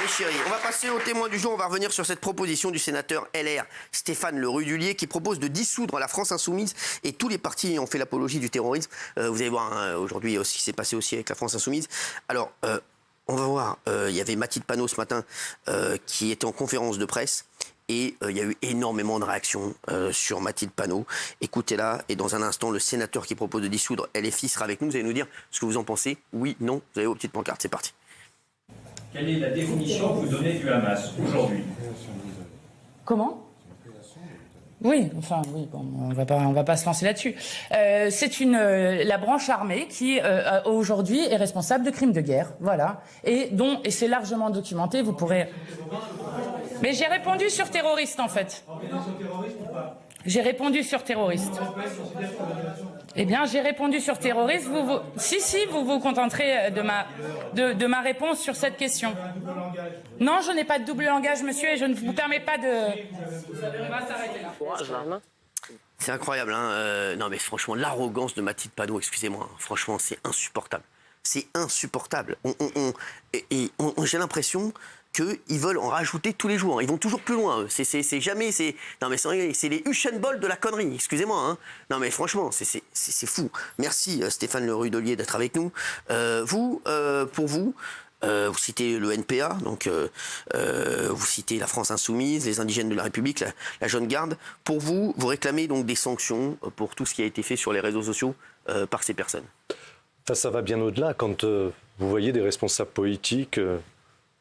mes chéris, on va passer au témoin du jour. On va revenir sur cette proposition du sénateur LR Stéphane Le Rudulier qui propose de dissoudre la France insoumise et tous les partis ont fait l'apologie du terrorisme. Vous allez voir hein, aujourd'hui ce qui s'est passé aussi avec la France insoumise. Alors, on va voir, il y avait Mathilde Panot ce matin qui était en conférence de presse. Et il y a eu énormément de réactions sur Mathilde Panot. Écoutez-la, et dans un instant, le sénateur qui propose de dissoudre LFI sera avec nous. Vous allez nous dire ce que vous en pensez. Oui, non, vous avez vos petites pancartes, c'est parti. Quelle est la définition que vous donnez du Hamas aujourd'hui? Comment? Oui, enfin oui, bon, on va pas se lancer là-dessus. C'est la branche armée qui aujourd'hui est responsable de crimes de guerre, voilà, et c'est largement documenté. Vous pourrez. Mais j'ai répondu sur terroriste en fait. J'ai répondu sur terroriste. Eh bien, j'ai répondu sur terroriste. Vous vous contenterez de ma réponse sur cette question. Non, je n'ai pas de double langage, monsieur, et je ne vous permets pas de. On va s'arrêter là. C'est incroyable, hein. Non, mais franchement, l'arrogance de Mathilde Panot, excusez-moi, hein, franchement, c'est insupportable. C'est insupportable. J'ai l'impression qu'ils veulent en rajouter tous les jours. Ils vont toujours plus loin. C'est jamais. Non, mais c'est les Usain Bolt de la connerie. Excusez-moi. Hein. Non, mais franchement, c'est fou. Merci Stéphane Le Rudulier d'être avec nous. Pour vous citez le NPA, donc vous citez la France insoumise, les indigènes de la République, la Jeune Garde. Pour vous, vous réclamez donc des sanctions pour tout ce qui a été fait sur les réseaux sociaux par ces personnes. Enfin, ça va bien au-delà. Quand vous voyez des responsables politiques,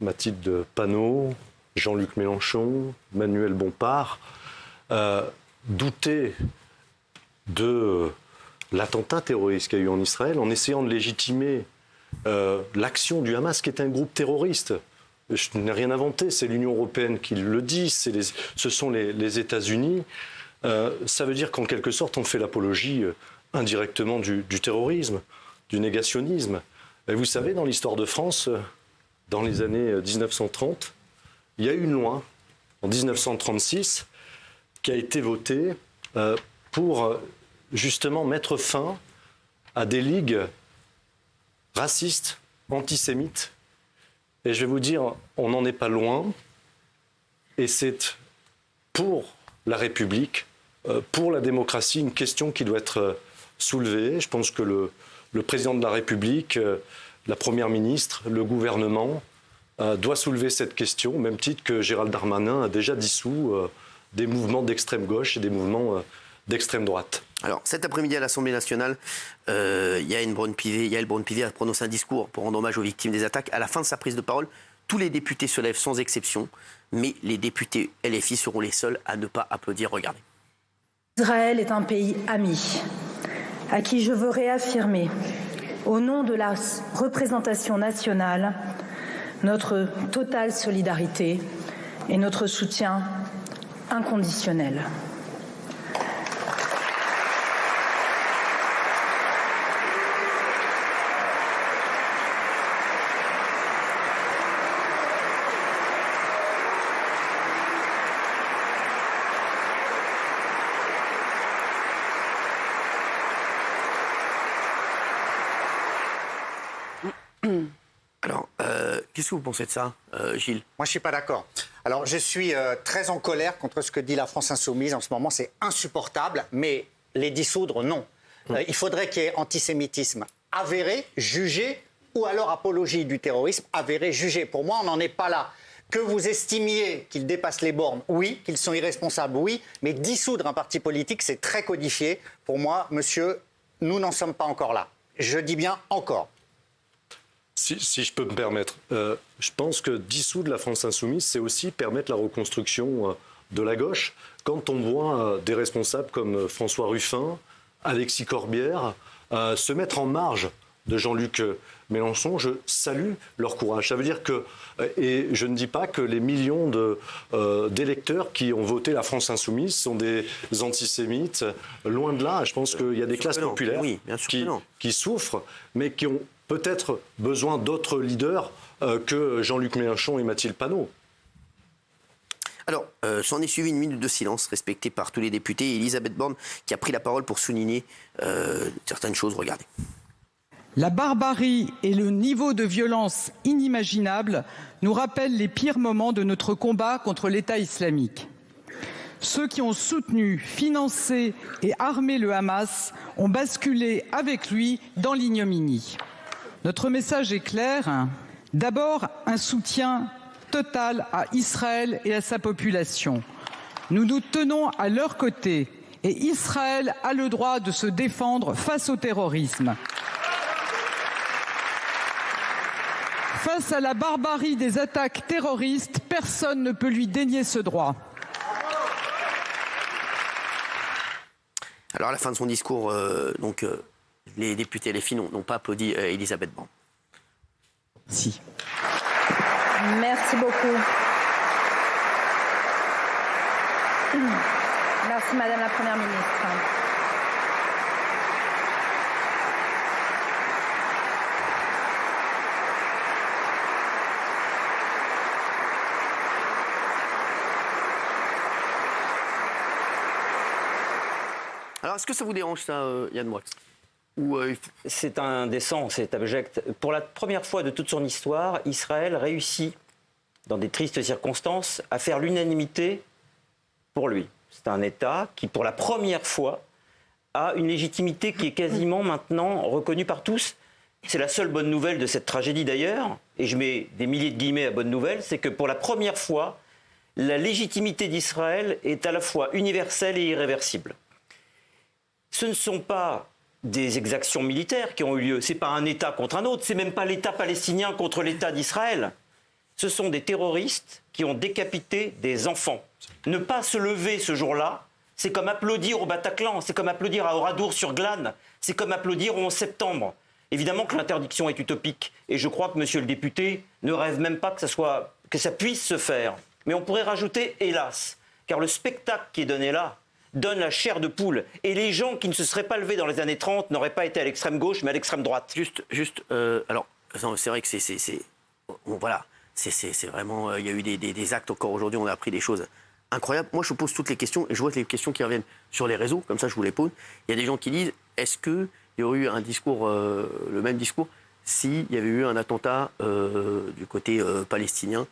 Mathilde Panot, Jean-Luc Mélenchon, Manuel Bompard, douter de l'attentat terroriste qu'il y a eu en Israël en essayant de légitimer l'action du Hamas, qui est un groupe terroriste. Je n'ai rien inventé, c'est l'Union européenne qui le dit, ce sont les États-Unis. Ça veut dire qu'en quelque sorte, on fait l'apologie indirectement du terrorisme, du négationnisme. Et vous savez, dans l'histoire de France, dans les années 1930, il y a eu une loi, en 1936, qui a été votée pour justement mettre fin à des ligues racistes, antisémites. Et je vais vous dire, on n'en est pas loin. Et c'est pour la République, pour la démocratie, une question qui doit être soulevée. Je pense que le président de la République, la première ministre, le gouvernement doit soulever cette question, au même titre que Gérald Darmanin a déjà dissous des mouvements d'extrême gauche et des mouvements d'extrême droite. Alors, cet après-midi à l'Assemblée nationale, Yael Braun-Pivet a prononcé un discours pour rendre hommage aux victimes des attaques. À la fin de sa prise de parole, tous les députés se lèvent sans exception, mais les députés LFI seront les seuls à ne pas applaudir. Regardez. Israël est un pays ami, à qui je veux réaffirmer, au nom de la représentation nationale, notre totale solidarité et notre soutien inconditionnel. Alors, qu'est-ce que vous pensez de ça, Gilles? Moi, je ne suis pas d'accord. Alors, je suis très en colère contre ce que dit la France insoumise en ce moment. C'est insupportable, mais les dissoudre, non. Il faudrait qu'il y ait antisémitisme avéré, jugé, ou alors apologie du terrorisme avéré, jugé. Pour moi, on n'en est pas là. Que vous estimiez qu'ils dépassent les bornes, oui. Qu'ils sont irresponsables, oui. Mais dissoudre un parti politique, c'est très codifié. Pour moi, monsieur, nous n'en sommes pas encore là. Je dis bien encore. Si je peux me permettre, je pense que dissoudre la France insoumise, c'est aussi permettre la reconstruction de la gauche. Quand on voit des responsables comme François Ruffin, Alexis Corbière, se mettre en marge de Jean-Luc Mélenchon, je salue leur courage. Ça veut dire que, et je ne dis pas que les millions d'électeurs qui ont voté la France insoumise sont des antisémites, loin de là. Je pense qu'il y a des classes populaires qui souffrent, mais qui ont peut-être besoin d'autres leaders que Jean-Luc Mélenchon et Mathilde Panot. Alors, s'en est suivi une minute de silence respectée par tous les députés. Et Elisabeth Borne qui a pris la parole pour souligner certaines choses. Regardez. La barbarie et le niveau de violence inimaginable nous rappellent les pires moments de notre combat contre l'État islamique. Ceux qui ont soutenu, financé et armé le Hamas ont basculé avec lui dans l'ignominie. Notre message est clair. D'abord, un soutien total à Israël et à sa population. Nous nous tenons à leur côté et Israël a le droit de se défendre face au terrorisme. Face à la barbarie des attaques terroristes, personne ne peut lui dénier ce droit. Alors à la fin de son discours, les députés LFI n'ont pas applaudi Elisabeth Borne. Si. Merci beaucoup. Merci Madame la Première ministre. Alors, est-ce que ça vous dérange, ça, Yann Moix? C'est indécent, c'est abject. Pour la première fois de toute son histoire, Israël réussit, dans des tristes circonstances, à faire l'unanimité pour lui. C'est un État qui, pour la première fois, a une légitimité qui est quasiment maintenant reconnue par tous. C'est la seule bonne nouvelle de cette tragédie d'ailleurs, et je mets des milliers de guillemets à bonne nouvelle, c'est que pour la première fois, la légitimité d'Israël est à la fois universelle et irréversible. Ce ne sont pas des exactions militaires qui ont eu lieu, ce n'est pas un État contre un autre, ce n'est même pas l'État palestinien contre l'État d'Israël. Ce sont des terroristes qui ont décapité des enfants. Ne pas se lever ce jour-là, c'est comme applaudir au Bataclan, c'est comme applaudir à Oradour-sur-Glane, c'est comme applaudir au 11 septembre. Évidemment que l'interdiction est utopique, et je crois que monsieur le député ne rêve même pas que ça puisse se faire. Mais on pourrait rajouter « hélas », car le spectacle qui est donné là donne la chair de poule. Et les gens qui ne se seraient pas levés dans les années 30 n'auraient pas été à l'extrême gauche, mais à l'extrême droite. Alors, c'est vrai que voilà, c'est vraiment... Il y a eu des actes encore aujourd'hui, on a appris des choses incroyables. Moi, je pose toutes les questions, et je vois que les questions qui reviennent sur les réseaux, comme ça, je vous les pose. Il y a des gens qui disent, est-ce qu'il y aurait eu un discours, le même discours, s'il y avait eu un attentat du côté palestinien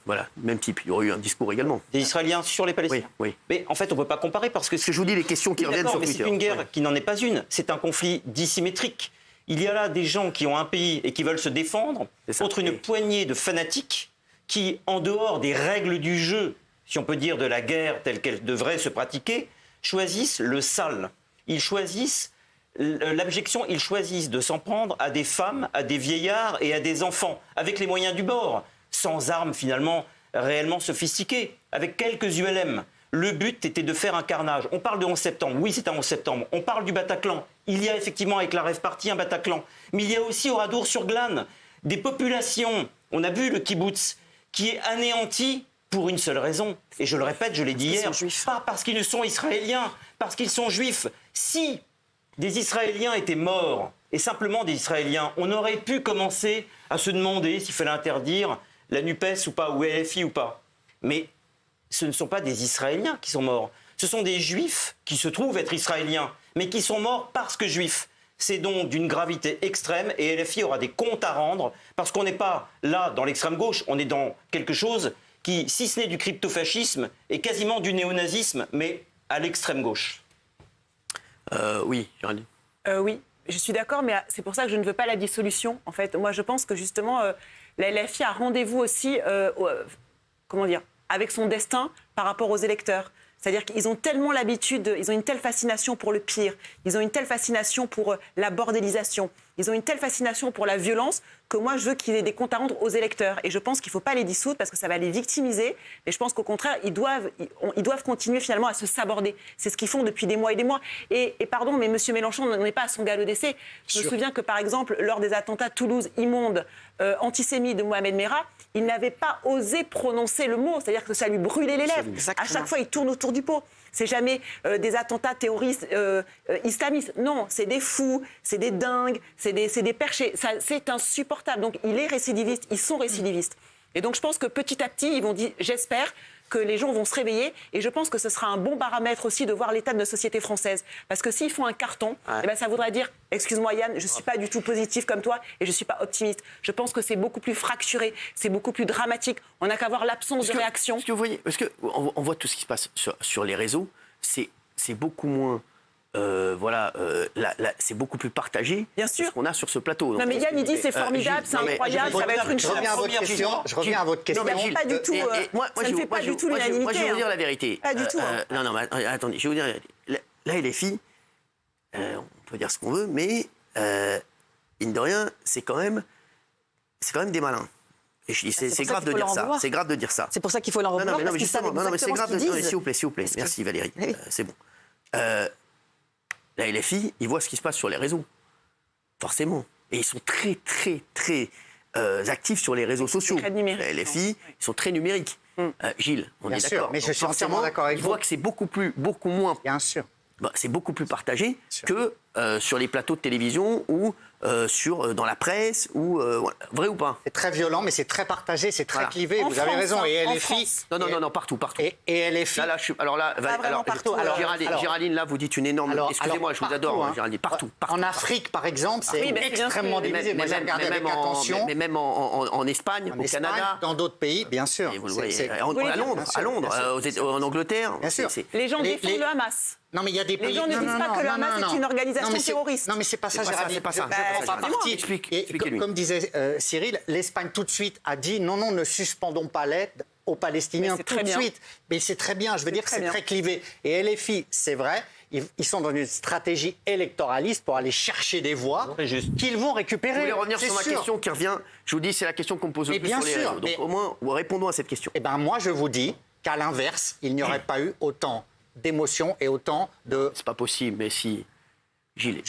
voilà, même type. Il y aurait eu un discours également. Des Israéliens sur les Palestiniens. Oui. Mais en fait, on ne peut pas comparer parce que... je vous dis les questions qui reviennent sur Twitter. C'est une guerre qui n'en est pas une. C'est un conflit dissymétrique. Il y a là des gens qui ont un pays et qui veulent se défendre contre une poignée de fanatiques qui, en dehors des règles du jeu, si on peut dire de la guerre telle qu'elle devrait se pratiquer, choisissent le sale. Ils choisissent l'abjection, ils choisissent de s'en prendre à des femmes, à des vieillards et à des enfants, avec les moyens du bord, sans armes finalement réellement sophistiquées, avec quelques ULM. Le but était de faire un carnage. On parle de 11 septembre, oui c'est un 11 septembre. On parle du Bataclan. Il y a effectivement avec la Rêve-Party un Bataclan. Mais il y a aussi Oradour-sur-Glane des populations, on a vu le kibbutz, qui est anéanti pour une seule raison. Et je le répète, je l'ai dit hier, pas parce qu'ils sont israéliens, parce qu'ils sont juifs. Si des Israéliens étaient morts, et simplement des Israéliens, on aurait pu commencer à se demander s'il fallait interdire la NUPES ou pas, ou LFI ou pas. Mais ce ne sont pas des Israéliens qui sont morts. Ce sont des Juifs qui se trouvent être Israéliens, mais qui sont morts parce que Juifs. C'est donc d'une gravité extrême et LFI aura des comptes à rendre parce qu'on n'est pas là dans l'extrême gauche, on est dans quelque chose qui, si ce n'est du crypto-fascisme, est quasiment du néonazisme, mais à l'extrême gauche. Oui, Géraldine. Oui, je suis d'accord, mais c'est pour ça que je ne veux pas la dissolution. En fait, moi, je pense que justement, la LFI a rendez-vous aussi, avec son destin par rapport aux électeurs. C'est-à-dire qu'ils ont tellement l'habitude, ils ont une telle fascination pour le pire, ils ont une telle fascination pour la bordélisation, ils ont une telle fascination pour la violence que moi, je veux qu'ils aient des comptes à rendre aux électeurs. Et je pense qu'il ne faut pas les dissoudre parce que ça va les victimiser. Et je pense qu'au contraire, ils doivent continuer finalement à se saborder. C'est ce qu'ils font depuis des mois et des mois. Et pardon, mais M. Mélenchon n'en est pas à son galop d'essai. Je me souviens que, par exemple, lors des attentats Toulouse immondes, antisémites de Mohamed Merah, il n'avait pas osé prononcer le mot. C'est-à-dire que ça lui brûlait les lèvres. À chaque fois, il tourne autour du pot. C'est jamais des attentats terroristes islamistes. Non, c'est des fous, c'est des dingues, c'est des perchés. C'est insupportable. Donc, il est récidiviste, ils sont récidivistes. Et donc, je pense que petit à petit, ils vont dire, j'espère que les gens vont se réveiller. Et je pense que ce sera un bon paramètre aussi de voir l'état de notre société française. Parce que s'ils font un carton, eh ben, ça voudrait dire, excuse-moi Yann, je ne suis pas du tout positif comme toi et je ne suis pas optimiste. Je pense que c'est beaucoup plus fracturé, c'est beaucoup plus dramatique. On n'a qu'à voir l'absence de réaction. Parce que vous voyez, parce que on voit tout ce qui se passe sur les réseaux, c'est beaucoup moins... c'est beaucoup plus partagé Bien sûr. que ce qu'on a sur ce plateau. Non, mais Yann, il dit c'est formidable, c'est incroyable, ça va être une Je reviens à votre question. Non, mais Gilles, pas du tout, ça ne fait pas du tout l'unanimité. Moi, je vais vous dire la vérité. Pas du tout. Non, mais attendez, je vais vous dire la vérité. Là, les filles, on peut dire ce qu'on veut, mais mine de rien, c'est quand même des malins. Et je dis, c'est grave de dire ça. C'est grave de dire ça. C'est pour ça qu'il faut l'en revoir. Non, mais justement, c'est grave de dire. S'il vous plaît. Parce Merci Valérie. Oui. C'est bon. Là, les filles, ils voient ce qui se passe sur les réseaux. Forcément. Et ils sont très, très, très actifs sur les réseaux sociaux. Les filles, ils sont très numériques. Gilles, on est d'accord. Mais je suis entièrement d'accord avec vous. Ils voient que c'est beaucoup moins. Bien sûr. C'est beaucoup plus partagé que sur les plateaux de télévision ou dans la presse, ou vrai ou pas? C'est très violent, mais c'est très partagé, c'est très clivé. Vous avez raison. Et LFI. Non, partout. Et LFI. Géraldine, là, vous dites une énorme. Excusez-moi, je vous adore, Géraldine. Partout. En Afrique, par exemple, c'est extrêmement divisé. Moi, j'ai regardé avec attention. Mais même en Espagne, au Canada. Dans d'autres pays, bien sûr. Vous le voyez. À Londres, en Angleterre. Bien sûr. Les gens défendent le Hamas. Non, mais il y a des pays. Les gens ne disent pas que le Hamas est une organisation terroriste. Non, mais c'est pas ça, Géraldine. C'est pas ça. Je prends pas parti. Comme disait Cyril, l'Espagne tout de suite a dit non, ne suspendons pas l'aide aux Palestiniens tout de suite. Mais c'est très bien, je veux dire que c'est très clivé. Et LFI, c'est vrai, ils sont dans une stratégie électoraliste pour aller chercher des voix qu'ils vont récupérer. Vous voulez revenir sur ma question qui revient? Je vous dis, c'est la question qu'on me pose le plus sur les réseaux. Donc au moins, répondons à cette question. Eh bien, moi, je vous dis qu'à l'inverse, il n'y aurait pas eu autant d'émotions et autant de... C'est pas possible, mais si... Gilles,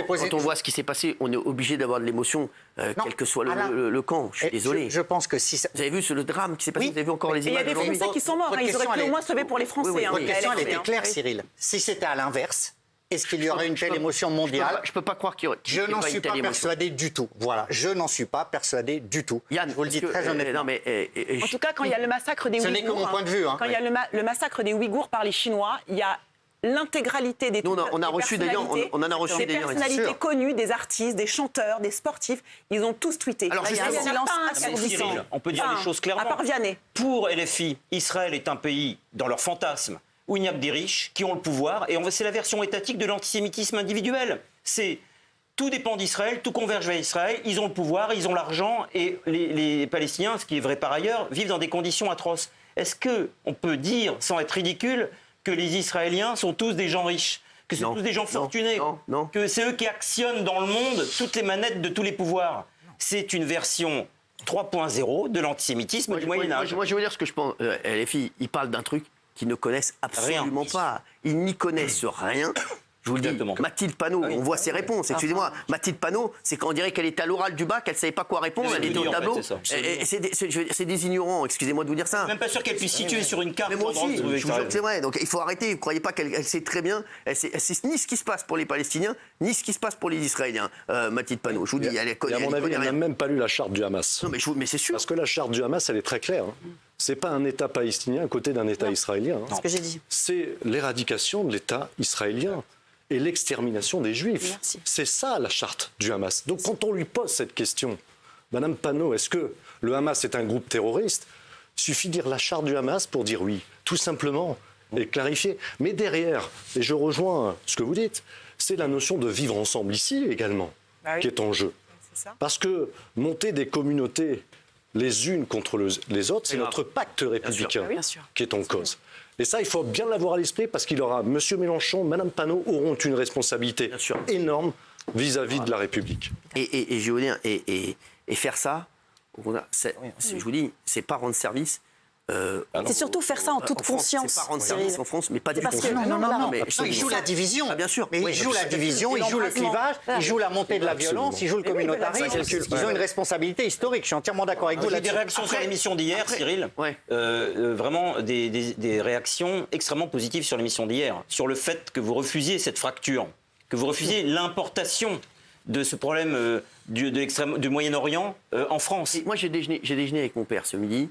quand on voit ce qui s'est passé, on est obligé d'avoir de l'émotion, quel que soit le camp. Je suis désolé. Je pense que si... Vous avez vu le drame qui s'est passé? Vous avez vu encore les images? Il y a des Français qui sont morts. Ils auraient pu au moins se sauver pour les Français. Votre question, elle était claire, Cyril. Si c'était à l'inverse, est-ce qu'il y aurait une telle émotion mondiale? Je ne peux pas croire qu'il y aurait Je n'en suis pas persuadé du tout. Voilà, je n'en suis pas persuadé du tout. Yann, je vous le dis très honnêtement. En tout cas, quand il y a le massacre des Ouïghours... Ce n'est que mon point de vue. Quand il y a le massacre des Ouïghours par les Chinois, il y a l'intégralité des personnalités connues, des artistes, des chanteurs, des sportifs, ils ont tous tweeté. Alors, il y a un silence assourdissant. On peut dire les choses clairement. À part Vianney. Pour LFI, Israël est un pays, dans leur fantasme, où il n'y a que des riches qui ont le pouvoir, et c'est la version étatique de l'antisémitisme individuel. Tout dépend d'Israël, tout converge vers Israël, ils ont le pouvoir, ils ont l'argent, et les Palestiniens, ce qui est vrai par ailleurs, vivent dans des conditions atroces. Est-ce qu'on peut dire, sans être ridicule, que les Israéliens sont tous des gens riches, que c'est tous des gens fortunés, que c'est eux qui actionnent dans le monde toutes les manettes de tous les pouvoirs? C'est une version 3.0 de l'antisémitisme du Moyen-Âge. Moi, je veux dire ce que je pense. Les filles, ils parlent d'un truc qu'ils ne connaissent absolument pas. Ils n'y connaissent rien. Je vous le dis, Mathilde Panot, on voit ses réponses. Excusez-moi, Mathilde Panot, c'est quand on dirait qu'elle était à l'oral du bac, elle ne savait pas quoi répondre, elle était au tableau. C'est des ignorants, excusez-moi de vous dire ça. Je suis même pas sûr qu'elle puisse situer sur une carte. Mais moi aussi, c'est vrai. Donc il faut arrêter. Vous ne croyez pas qu'elle sait très bien. Elle sait ni ce qui se passe pour les Palestiniens, ni ce qui se passe pour les Israéliens. Mathilde Panot, je vous dis, elle connaît. À mon avis, elle n'a même pas lu la charte du Hamas. Non, mais c'est sûr. Parce que la charte du Hamas, elle est très claire. C'est pas un État palestinien à côté d'un État israélien. C'est ce que j'ai dit. C'est l'éradication de l'État israélien et l'extermination des Juifs. C'est ça la charte du Hamas. Donc quand on lui pose cette question, Madame Panot, est-ce que le Hamas est un groupe terroriste? Il suffit de lire la charte du Hamas pour dire oui, tout simplement, et clarifier. Mais derrière, et je rejoins ce que vous dites, c'est la notion de vivre ensemble ici également qui est en jeu. Parce que monter des communautés les unes contre les autres, c'est notre pacte républicain qui est en cause. Et ça, il faut bien l'avoir à l'esprit parce qu'il aura, M. Mélenchon, Mme Panot auront une responsabilité énorme vis-à-vis de la République. Et je veux dire, et faire ça, je vous dis, c'est pas rendre service. C'est surtout faire ça en toute conscience. C'est pas rendre service en France, mais pas du tout. Non, il joue la division. Bien sûr. Mais il joue la division, il joue le clivage, il joue la montée de la violence, il joue le communautarisme. Ils ont une responsabilité historique. Je suis entièrement d'accord avec vous. J'ai des réactions sur l'émission d'hier, Cyril. Vraiment des réactions extrêmement positives sur l'émission d'hier. Sur le fait que vous refusiez cette fracture, que vous refusiez l'importation de ce problème du Moyen-Orient en France. Moi, j'ai déjeuné avec mon père ce midi.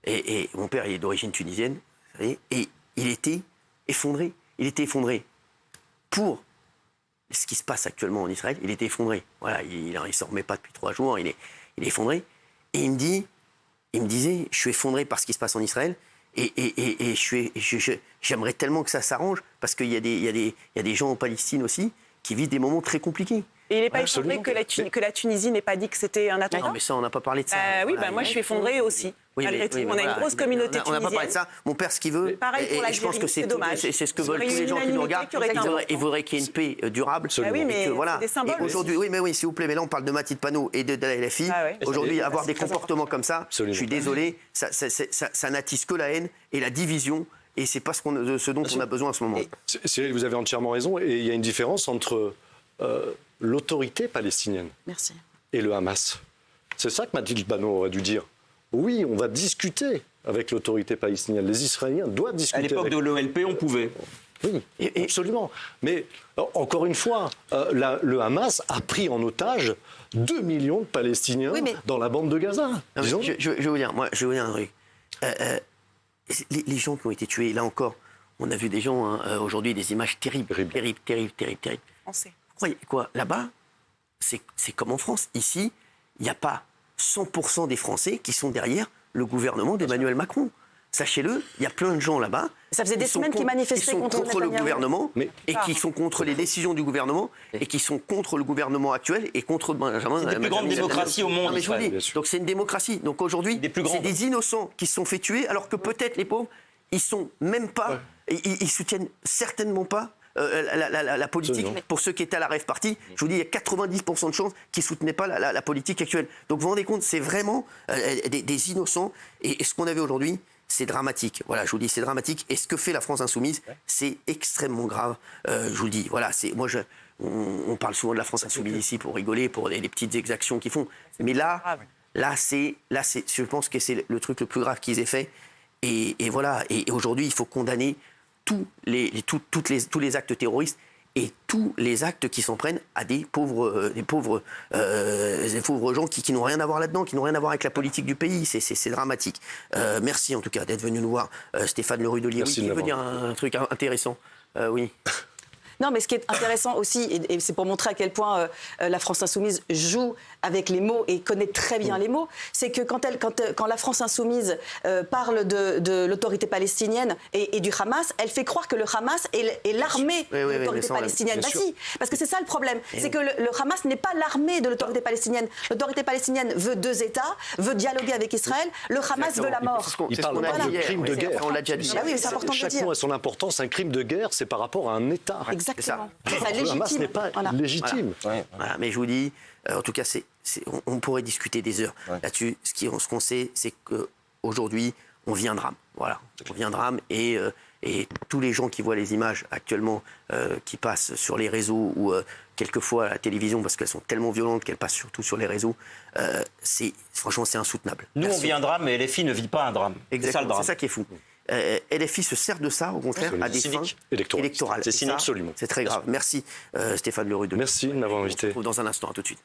Et mon père, il est d'origine tunisienne, vous savez, et il était effondré. Il était effondré pour ce qui se passe actuellement en Israël. Il était effondré. Voilà, il ne s'en remet pas depuis 3 jours. Il est effondré. Et il me disait, je suis effondré par ce qui se passe en Israël. Et j'aimerais tellement que ça s'arrange parce qu'il y a des gens en Palestine aussi qui vivent des moments très compliqués. Et il n'est pas effondré que la Tunisie n'ait pas dit que c'était un attentat. Non, mais ça, on n'a pas parlé de ça. Oui, moi je suis effondré aussi. Oui, malgré tout, on a une grosse communauté tunisienne. On n'a pas parlé de ça. Mon père, ce qu'il veut, pareil pour et je pense que c'est dommage. C'est ce que veulent tous les gens qui nous regardent. Ils voudraient qu'il y ait une paix durable. Oui, mais c'est des symboles. Aujourd'hui, oui, s'il vous plaît, mais là on parle de Mathilde Panot et de la LFI. Aujourd'hui, avoir des comportements comme ça, je suis désolé, ça n'attise que la haine et la division. Et c'est pas ce dont on a besoin en ce moment. Cyril, vous avez entièrement raison. Et il y a une différence entre l'autorité palestinienne et le Hamas. C'est ça que Mathilde Panot aurait dû dire. Oui, on va discuter avec l'autorité palestinienne. Les Israéliens doivent discuter. À l'époque de l'OLP, on pouvait. Oui, absolument. Mais encore une fois, le Hamas a pris en otage 2 millions de Palestiniens dans la bande de Gaza. Je vais vous dire un truc. Les gens qui ont été tués, là encore, on a vu des gens aujourd'hui, des images terribles. On sait. Vous croyez quoi? Là-bas, c'est comme en France. Ici, il n'y a pas 100% des Français qui sont derrière le gouvernement d'Emmanuel Macron. Sachez-le, il y a plein de gens là-bas. Ça faisait des semaines qu'ils manifestaient contre le gouvernement et qui sont contre les décisions du gouvernement et qui sont contre le gouvernement actuel et contre Benjamin. C'est la plus grande démocratie au monde. Non, mais je vous dis, donc c'est une démocratie. Donc aujourd'hui, c'est des innocents qui se sont fait tuer, alors que peut-être les pauvres, ils sont même pas, ils soutiennent certainement pas. La politique, pour ceux qui étaient à la rêve party, je vous dis, il y a 90% de chances qu'ils ne soutenaient pas la politique actuelle. Donc vous vous rendez compte, c'est vraiment des innocents. Et ce qu'on avait aujourd'hui, c'est dramatique. Voilà, je vous dis, c'est dramatique. Et ce que fait la France insoumise, c'est extrêmement grave. Je vous le dis, voilà, on parle souvent de la France insoumise ici pour rigoler, pour les petites exactions qu'ils font. Mais là, je pense que c'est le truc le plus grave qu'ils aient fait. Et voilà, et aujourd'hui, il faut condamner tous les actes terroristes et tous les actes qui s'en prennent à des pauvres gens qui n'ont rien à voir là-dedans, qui n'ont rien à voir avec la politique du pays. C'est dramatique. Merci en tout cas d'être venu nous voir, Stéphane Le Rudulier. Oui, qui veut dire un truc intéressant. Oui. Non, mais ce qui est intéressant aussi, et c'est pour montrer à quel point la France insoumise joue avec les mots et connaît très bien les mots, c'est que quand la France insoumise parle de l'autorité palestinienne et du Hamas, elle fait croire que le Hamas est l'armée de l'autorité palestinienne. Bah si, parce que c'est ça le problème, c'est que le Hamas n'est pas l'armée de l'autorité palestinienne. L'autorité palestinienne veut 2 États, veut dialoguer avec Israël, le Hamas veut la mort. Il parle de crime de guerre. On l'a déjà dit. Chaque mot a son importance. Un crime de guerre, c'est par rapport à un État. Exactement. Le Hamas n'est pas légitime. Voilà, mais je vous dis, en tout cas, on pourrait discuter des heures là-dessus. Ce qu'on sait, c'est qu'aujourd'hui, on vit un drame. Voilà, on vit un drame et tous les gens qui voient les images actuellement qui passent sur les réseaux ou quelquefois à la télévision, parce qu'elles sont tellement violentes qu'elles passent surtout sur les réseaux, franchement, c'est insoutenable. Nous, on vit un drame, mais LFI ne vit pas un drame. Exactement, c'est ça qui est fou. LFI se sert de ça, au contraire, à des fins électorales. C'est sinon absolument. C'est très grave. Merci Stéphane Le Rudulier. Merci de m'avoir invité. On se retrouve dans un instant. À tout de suite.